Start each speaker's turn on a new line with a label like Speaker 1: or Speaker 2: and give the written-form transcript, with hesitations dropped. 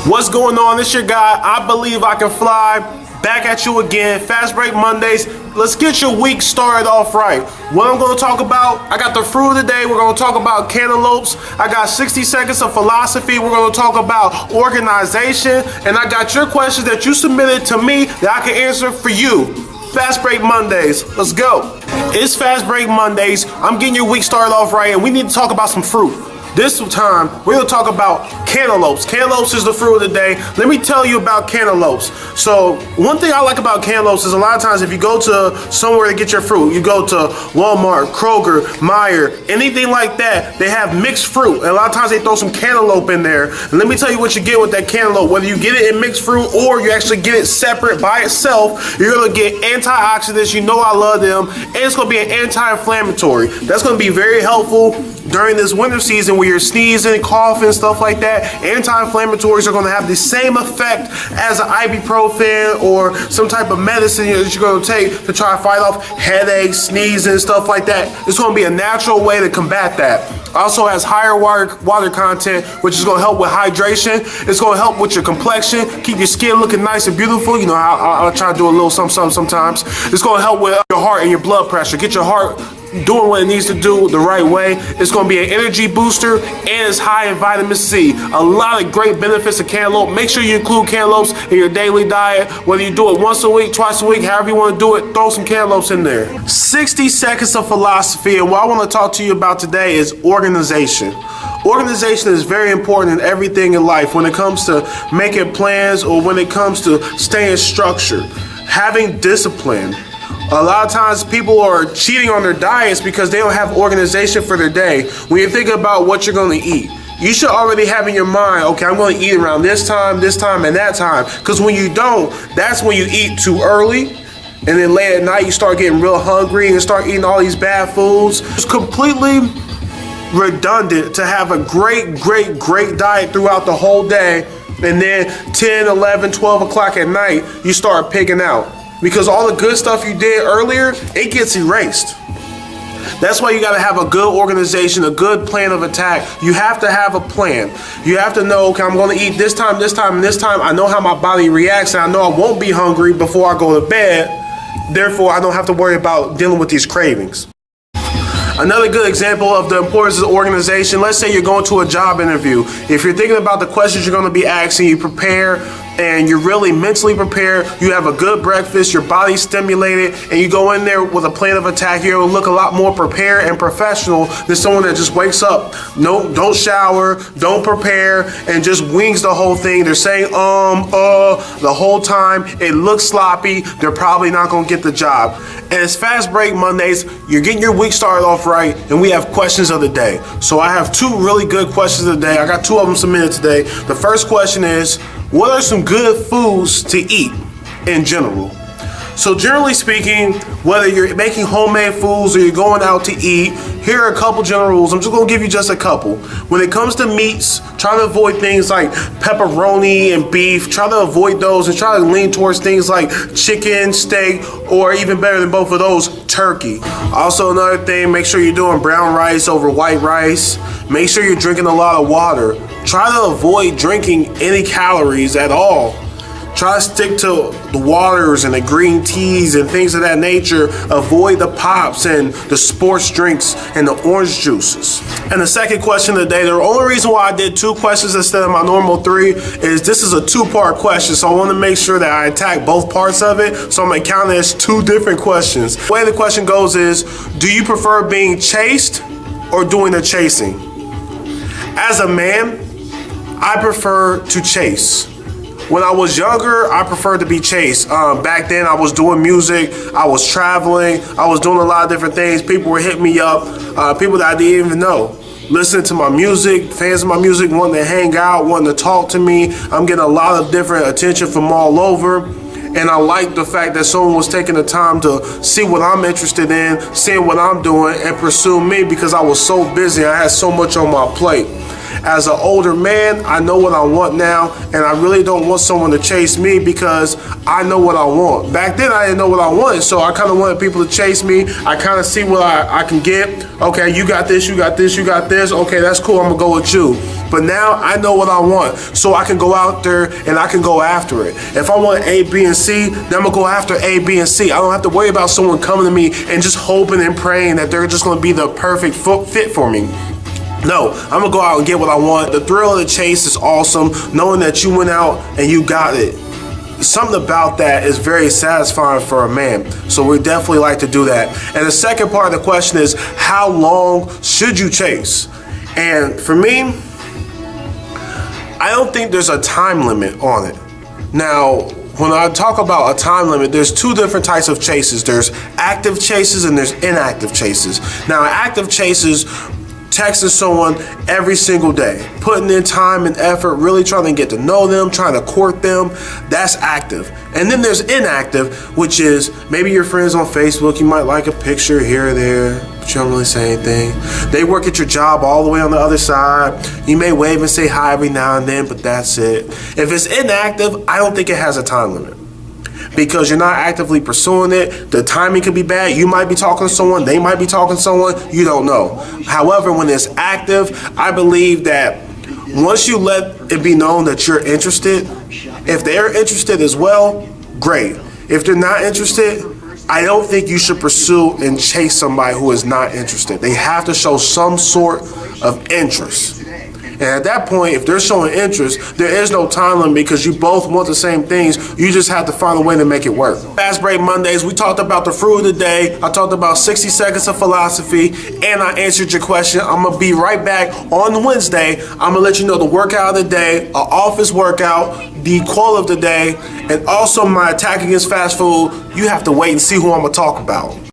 Speaker 1: What's going on? It's your guy, I Believe I Can Fly, back at you again. Fastbreak Mondays. Let's get your week started off right. What I'm going to talk about, I got the fruit of the day. We're going to talk about cantaloupes. I got 60 seconds of philosophy. We're going to talk about organization. And I got your questions that you submitted to me that I can answer for you. Fastbreak Mondays. Let's go. It's Fastbreak Mondays. I'm getting your week started off right, and we need to talk about some fruit. This time, we're going to talk about cantaloupes. Cantaloupes is the fruit of the day. Let me tell you about cantaloupes. So, one thing I like about cantaloupes is a lot of times if you go to somewhere to get your fruit, you go to Walmart, Kroger, Meijer, anything like that, they have mixed fruit. And a lot of times they throw some cantaloupe in there. And let me tell you what you get with that cantaloupe. Whether you get it in mixed fruit or you actually get it separate by itself, you're going to get antioxidants. You know I love them. And it's going to be an anti-inflammatory. That's going to be very helpful during this winter season where you're sneezing, coughing, stuff like that. Anti-inflammatories are going to have the same effect as an ibuprofen or some type of medicine that you're going to take to try to fight off headaches, sneezing, stuff like that. It's going to be a natural way to combat that. Also has higher water content, which is going to help with hydration. It's going to help with your complexion, keep your skin looking nice and beautiful. You know, I'll try to do a little something sometimes. It's going to help with your heart and your blood pressure. Get your heart doing what it needs to do the right way. It's going to be an energy booster, and it's high in vitamin C. A lot of great benefits of cantaloupe. Make sure you include cantaloupes in your daily diet. Whether you do it once a week, twice a week, however you want to do it, throw some cantaloupes in there. 60 seconds of philosophy, and what I want to talk to you about today is organization. Organization is very important in everything in life when it comes to making plans or when it comes to staying structured, having discipline. A lot of times people are cheating on their diets because they don't have organization for their day. When you think about what you're going to eat, you should already have in your mind, okay, I'm going to eat around this time, and that time. Because when you don't, that's when you eat too early. And then late at night, you start getting real hungry and start eating all these bad foods. It's completely redundant to have a great diet throughout the whole day. And then 10, 11, 12 o'clock at night, you start pigging out. Because all the good stuff you did earlier, it gets erased. That's why you got to have a good organization, a good plan of attack. You have to have a plan. You have to know, okay, I'm going to eat this time, and this time. I know how my body reacts, and I know I won't be hungry before I go to bed. Therefore, I don't have to worry about dealing with these cravings. Another good example of the importance of organization, let's say you're going to a job interview. If you're thinking about the questions you're going to be asking, you prepare and you're really mentally prepared, you have a good breakfast, your body's stimulated, and you go in there with a plan of attack, you're going to look a lot more prepared and professional than someone that just wakes up, don't shower, don't prepare, and just wings the whole thing. They're saying the whole time. It looks sloppy. They're probably not going to get the job. And it's Fast Break Mondays. You're getting your week started off right, and we have questions of the day. So I have two really good questions of the day. I got two of them submitted today. The first question is, what are some good foods to eat in general? So generally speaking, whether you're making homemade foods or you're going out to eat, here are a couple general rules. I'm just going to give you just a couple. When it comes to meats, try to avoid things like pepperoni and beef. Try to avoid those and try to lean towards things like chicken, steak, or even better than both of those, turkey. Also, another thing, make sure you're doing brown rice over white rice. Make sure you're drinking a lot of water. Try to avoid drinking any calories at all. Try to stick to the waters and the green teas and things of that nature. Avoid the pops and the sports drinks and the orange juices. And the second question of the day, the only reason why I did two questions instead of my normal three is this is a two-part question. So I want to make sure that I attack both parts of it. So I'm going to count it as two different questions. The way the question goes is, do you prefer being chased or doing the chasing? As a man, I prefer to chase. When I was younger, I preferred to be chased. Back then, I was doing music, I was traveling, I was doing a lot of different things. People were hitting me up, people that I didn't even know. Listening to my music, fans of my music, wanting to hang out, wanting to talk to me. I'm getting a lot of different attention from all over. And I like the fact that someone was taking the time to see what I'm interested in, seeing what I'm doing, and pursue me because I was so busy. I had so much on my plate. As an older man, I know what I want now, and I really don't want someone to chase me because I know what I want. Back then, I didn't know what I wanted, so I kind of wanted people to chase me. I kind of see what I can get. Okay, you got this, you got this, you got this. Okay, that's cool, I'm gonna go with you. But now I know what I want, so I can go out there and I can go after it. If I want A, B, and C, then I'm gonna go after A, B, and C. I don't have to worry about someone coming to me and just hoping and praying that they're just gonna be the perfect fit for me. No, I'm gonna go out and get what I want. The thrill of the chase is awesome, knowing that you went out and you got it. Something about that is very satisfying for a man. So we definitely like to do that. And the second part of the question is, how long should you chase? And for me, I don't think there's a time limit on it. Now, when I talk about a time limit, there's two different types of chases. There's active chases and there's inactive chases. Now, active chases, texting someone every single day, putting in time and effort, really trying to get to know them, trying to court them, that's active. And then there's inactive, which is maybe your friends on Facebook, you might like a picture here or there, but you don't really say anything. They work at your job all the way on the other side. You may wave and say hi every now and then, but that's it. If it's inactive, I don't think it has a time limit, because you're not actively pursuing it. The timing could be bad. You might be talking to someone, they might be talking to someone, you don't know. However, when it's active, I believe that once you let it be known that you're interested, if they're interested as well, great. If they're not interested, I don't think you should pursue and chase somebody who is not interested. They have to show some sort of interest. And at that point, if they're showing interest, there is no time limit, because you both want the same things. You just have to find a way to make it work. Fastbreak Mondays, we talked about the fruit of the day. I talked about 60 seconds of philosophy, and I answered your question. I'm going to be right back on Wednesday. I'm going to let you know the workout of the day, an office workout, the quote of the day, and also my attack against fast food. You have to wait and see who I'm going to talk about.